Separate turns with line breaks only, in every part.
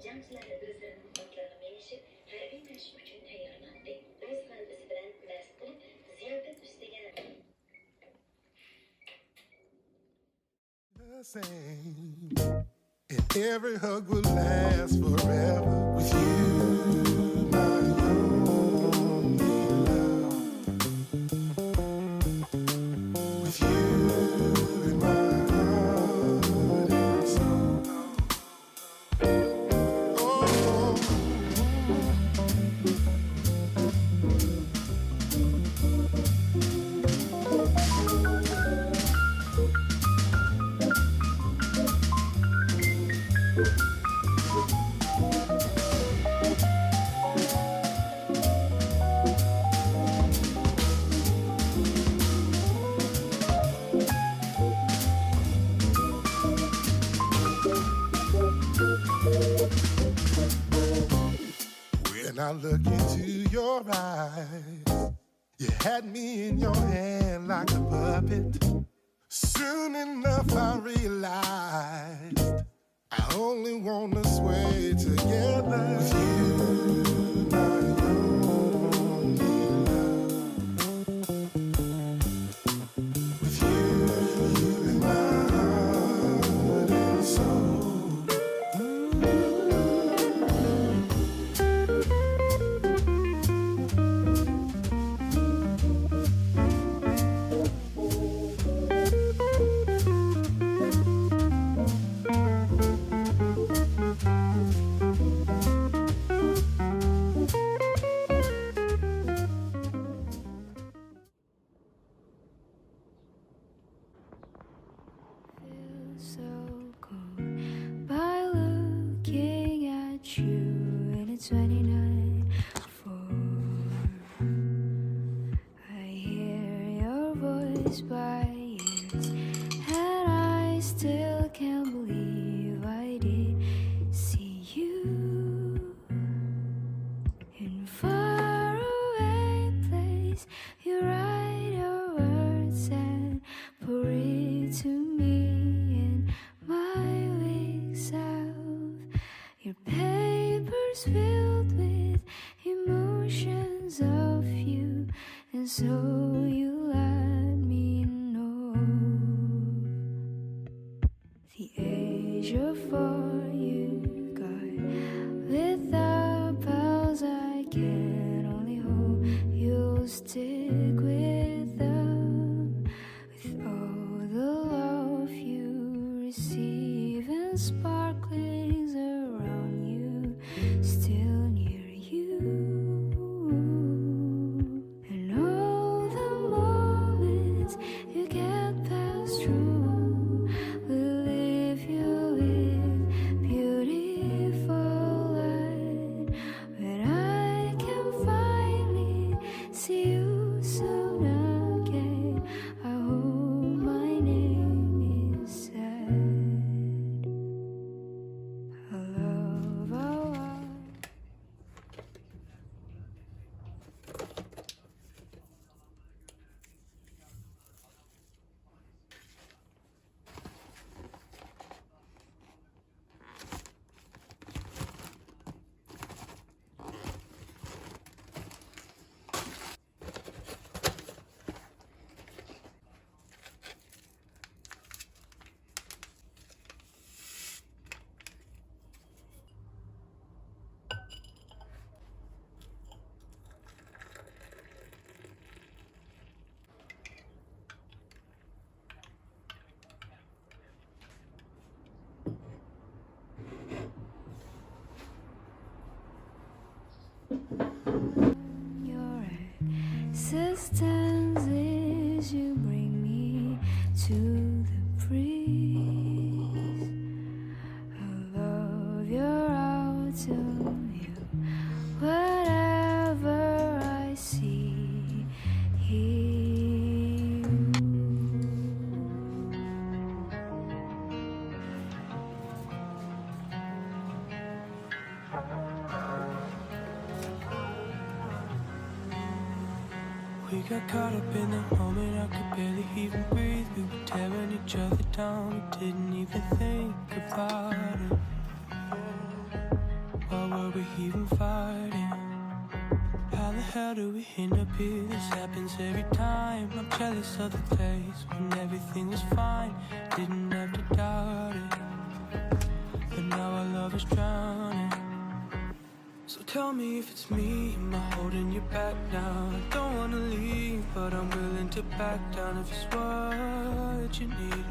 Jangchilarni o'zlarining otlarini minishib, harbiy mashq uchun tayyorlandik. O'z g'alabasi bilan mast qilib, ziyofat ustiga
the same, and every hug will last forever with you, my only love. With you in my heart and soul. Oh, When I look into your eyes, you had me in your hand like a puppet. Soon enough I realized I only want to sway together with you, my only love. With you in my heart and soul.
So cold by looking at you and it's 29 4. I hear your voice by ears and I still can't believe I did see you in far away place. You write your words and pour it to me. Your paper's filled with emotions of you, and so you let me know. The age of 4 you got with the pals, I can only hope you'll stick with them. With all the love you receive and sparklings around you, still near you, and all the moments you get passed through will leave you with beautiful light. When I can finally see you soon again, I hope my name is said. I love our your existence is you bring me to the breeze. I love your autumn view, whatever I see here.
We got caught up in the moment, I could barely even breathe. We were tearing each other down, we didn't even think about it. Why were we even fighting? How the hell do we end up here? This happens every time. I'm jealous of the place when everything was fine. Didn't have to doubt it, but now our love is drowning. So tell me if it's me, am I holding you back now? I don't wanna leave, but I'm willing to back down if it's what you need.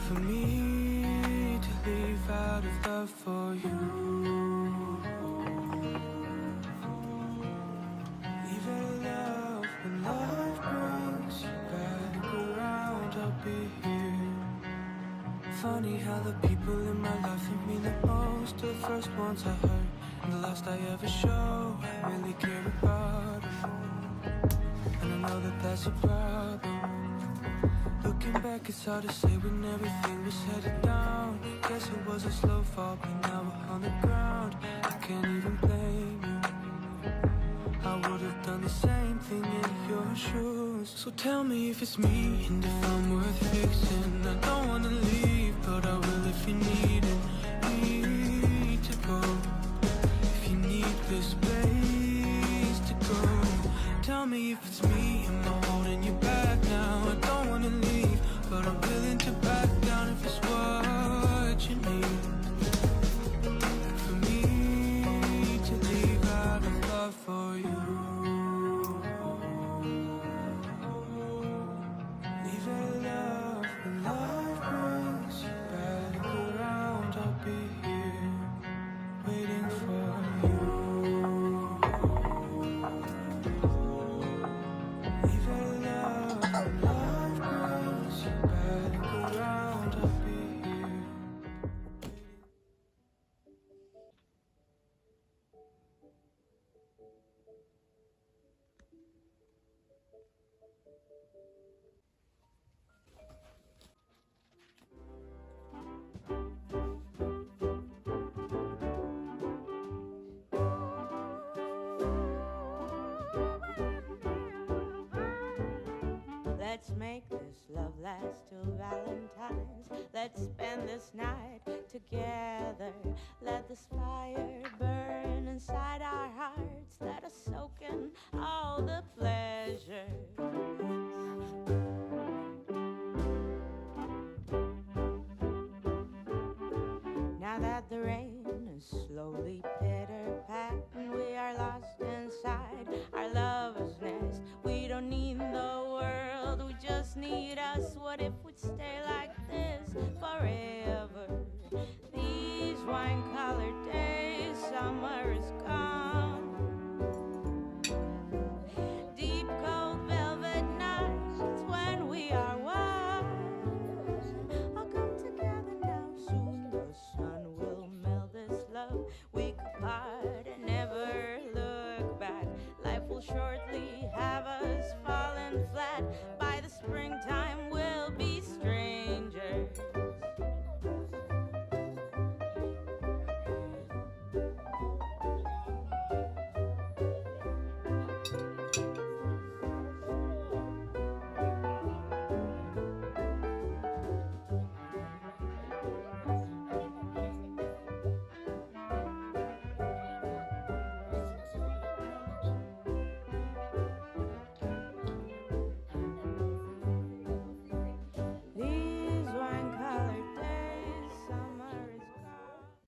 For me to leave out of love for you. Leave out of love when life brings you back around, I'll be here. Funny how now the people in my life who mean the most are the first ones I hurt, and the last I ever show I really care about them. And I know that that's a problem. Looking back, it's hard to say when everything was headed down. Guess it was a slow fall, but now we're on the ground. I can't even blame you. I would have done the same thing in your shoes. So tell me if it's me and if I'm worth fixing. I don't wanna leave, but I will if you need it. Need to go. If you need this place to go. Tell me if it's me, am I holding you back now? I don't wanna leave, but I'm willing to back down if it's what you need. For me to leave out of love for you. Leave out of love, when life brings you back around, I'll be here waiting for you. Leave out of love, when life brings you back around, I'll be here.
Let's make this love last till Valentine's. Let's spend this night together.